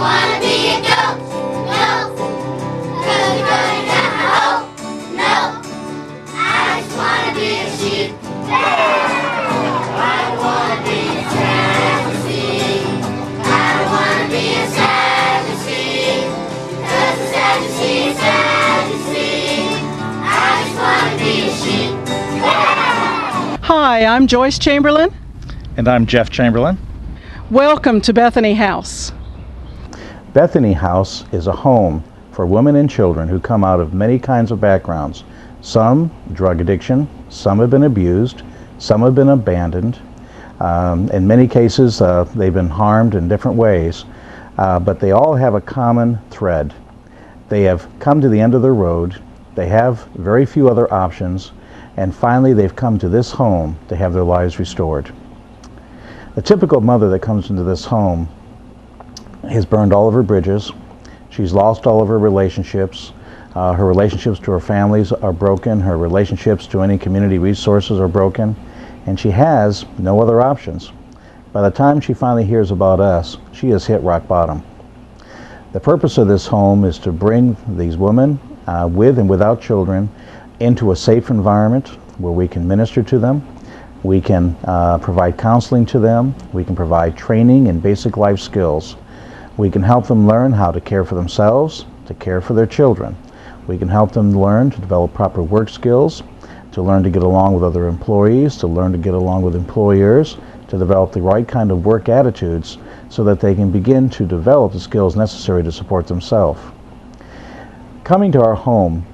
wanna be a goat, goat, 'cause you're gonna have no hope, no. I just wanna be a sheep. I don't wanna be a Sadducee. I don't wanna be a Sadducee, 'cause a Sadducee is Sadducee. I just wanna be a sheep. Hi, I'm Joyce Chamberlain. And I'm Jeff Chamberlain. Welcome to Bethany House. Bethany House is a home for women and children who come out of many kinds of backgrounds. Some drug addiction, some have been abused, some have been abandoned. In many cases, they've been harmed in different ways, but they all have a common thread. They have come to the end of their road, they have very few other options, and finally they've come to this home to have their lives restored. The typical mother that comes into this home has burned all of her bridges. She's lost all of her relationships. Her relationships to her families are broken. Her relationships to any community resources are broken. And she has no other options. By the time she finally hears about us, she has hit rock bottom. The purpose of this home is to bring these women with and without children into a safe environment where we can minister to them. We can provide counseling to them. We can provide training and basic life skills. We can help them learn how to care for themselves, to care for their children. We can help them learn to develop proper work skills, to learn to get along with other employees, to learn to get along with employers, to develop the right kind of work attitudes so that they can begin to develop the skills necessary to support themselves. Coming to our home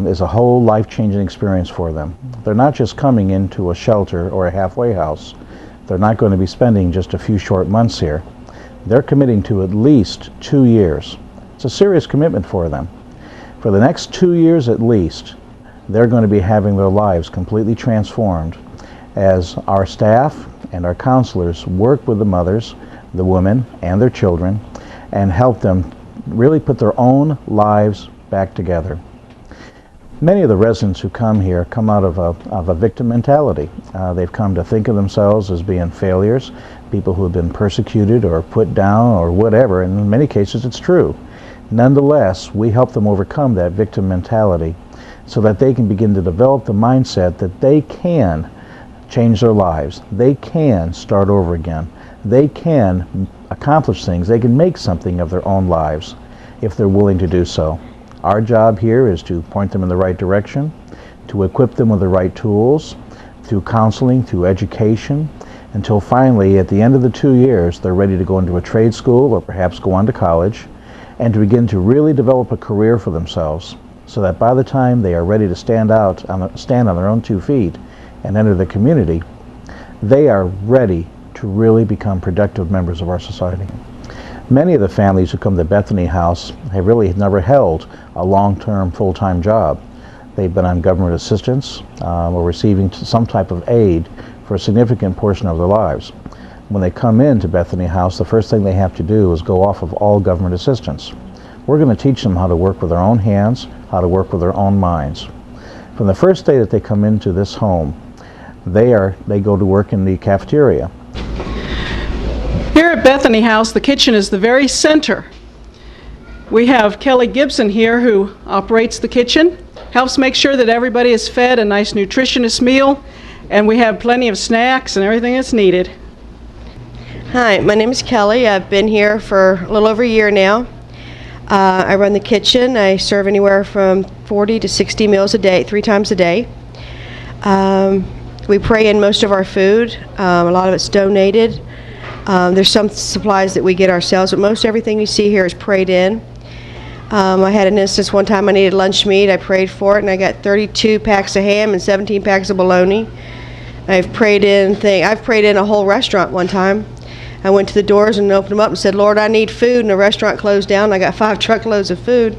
is a whole life-changing experience for them. They're not just coming into a shelter or a halfway house. They're not going to be spending just a few short months here. They're committing to at least 2 years. It's a serious commitment for them. For the next 2 years at least, they're going to be having their lives completely transformed as our staff and our counselors work with the mothers, the women, and their children and help them really put their own lives back together. Many of the residents who come here come out of a victim mentality. They've come to think of themselves as being failures, people who have been persecuted or put down or whatever, and in many cases it's true. Nonetheless, we help them overcome that victim mentality so that they can begin to develop the mindset that they can change their lives. They can start over again. They can accomplish things. They can make something of their own lives if they're willing to do so. Our job here is to point them in the right direction, to equip them with the right tools, through counseling, through education, until finally, at the end of the 2 years, they're ready to go into a trade school or perhaps go on to college, and to begin to really develop a career for themselves, so that by the time they are ready to stand on their own 2 feet and enter the community, they are ready to really become productive members of our society. Many of the families who come to Bethany House have really never held a long-term, full-time job. They've been on government assistance or receiving some type of aid for a significant portion of their lives. When they come into Bethany House, the first thing they have to do is go off of all government assistance. We're going to teach them how to work with their own hands, how to work with their own minds. From the first day that they come into this home, they go to work in the cafeteria. Here at Bethany House, the kitchen is the very center. We have Kelly Gibson here who operates the kitchen, helps make sure that everybody is fed a nice nutritious meal, and we have plenty of snacks and everything that's needed. Hi, my name is Kelly. I've been here for a little over a year now. I run the kitchen. I serve anywhere from 40 to 60 meals a day, 3 times a day. We pray in most of our food. A lot of it's donated. There's some supplies that we get ourselves, but most everything you see here is prayed in. I had an instance one time I needed lunch meat. I prayed for it, and I got 32 packs of ham and 17 packs of bologna. I've prayed in a whole restaurant one time. I went to the doors and opened them up and said, Lord, I need food, and the restaurant closed down. I got 5 truckloads of food.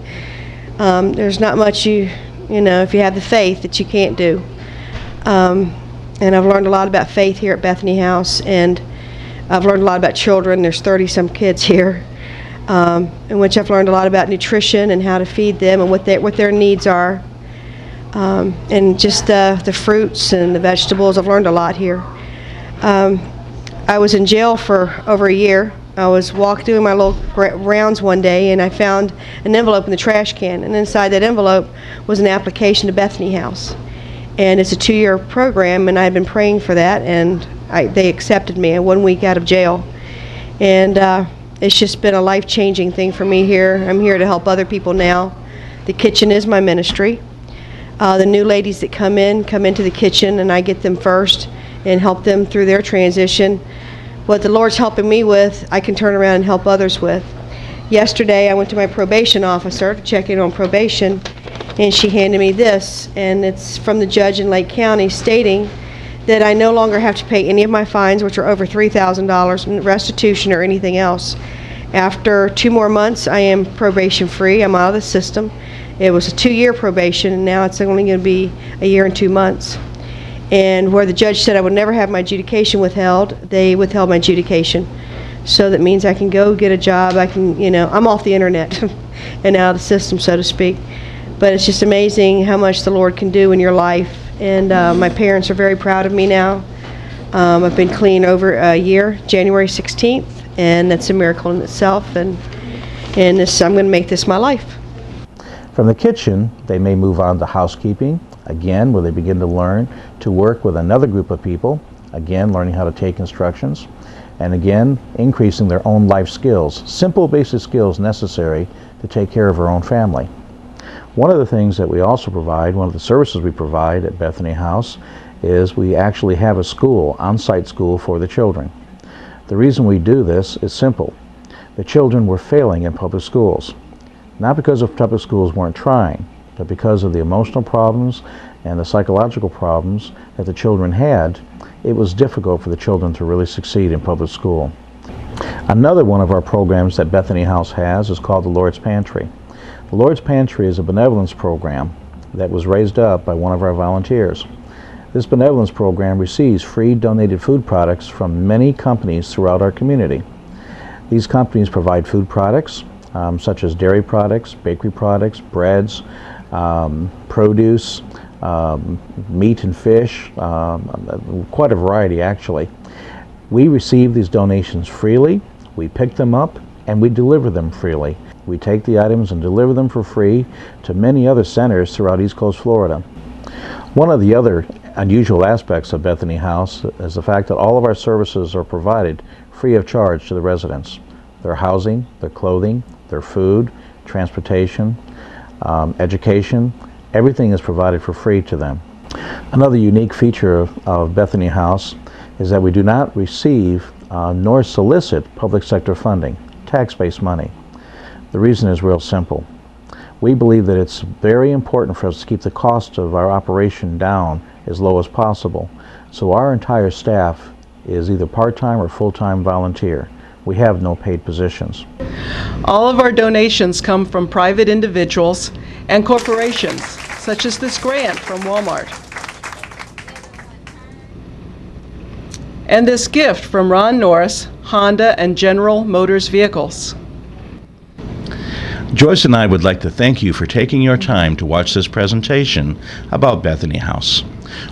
There's not much if you have the faith, that you can't do. And I've learned a lot about faith here at Bethany House, and I've learned a lot about children. There's 30-some kids here, in which I've learned a lot about nutrition and how to feed them and what their needs are, and just the fruits and the vegetables. I've learned a lot here. I was in jail for over a year, I was doing my little rounds one day, and I found an envelope in the trash can, and inside that envelope was an application to Bethany House. And it's a 2-year program, and I've been praying for that, and they accepted me 1 week out of jail. And it's just been a life-changing thing for me here. I'm here to help other people now. The kitchen is my ministry. The new ladies that come into the kitchen, and I get them first and help them through their transition. What the Lord's helping me with, I can turn around and help others with. Yesterday, I went to my probation officer to check in on probation, and she handed me this, and it's from the judge in Lake County stating that I no longer have to pay any of my fines, which are over $3,000 in restitution or anything else. After 2 more months, I am probation free. I'm out of the system. It was a 2-year probation, and now it's only going to be a year and 2 months. And where the judge said I would never have my adjudication withheld, they withheld my adjudication. So that means I can go get a job. I can, I'm off the internet and out of the system, so to speak. But it's just amazing how much the Lord can do in your life. And my parents are very proud of me now. I've been clean over a year, January 16th, and that's a miracle in itself. And I'm going to make this my life. From the kitchen, they may move on to housekeeping, again, where they begin to learn to work with another group of people, again, learning how to take instructions, and again, increasing their own life skills, simple basic skills necessary to take care of our own family. One of the things that we also provide, one of the services we provide at Bethany House, is we actually have a school, on-site school for the children. The reason we do this is simple. The children were failing in public schools. Not because of public schools weren't trying, but because of the emotional problems and the psychological problems that the children had, it was difficult for the children to really succeed in public school. Another one of our programs that Bethany House has is called the Lord's Pantry. The Lord's Pantry is a benevolence program that was raised up by one of our volunteers. This benevolence program receives free donated food products from many companies throughout our community. These companies provide food products, such as dairy products, bakery products, breads, produce, meat and fish, quite a variety actually. We receive these donations freely, we pick them up, and we deliver them freely. We take the items and deliver them for free to many other centers throughout East Coast Florida. One of the other unusual aspects of Bethany House is the fact that all of our services are provided free of charge to the residents. Their housing, their clothing, their food, transportation, education, everything is provided for free to them. Another unique feature of Bethany House is that we do not receive nor solicit public sector funding, tax-based money. The reason is real simple. We believe that it's very important for us to keep the cost of our operation down as low as possible. So our entire staff is either part-time or full-time volunteer. We have no paid positions. All of our donations come from private individuals and corporations, such as this grant from Walmart. And this gift from Ron Norris, Honda and General Motors Vehicles. Joyce and I would like to thank you for taking your time to watch this presentation about Bethany House.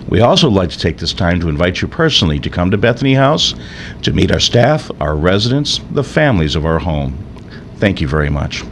We also like to take this time to invite you personally to come to Bethany House to meet our staff, our residents, the families of our home. Thank you very much.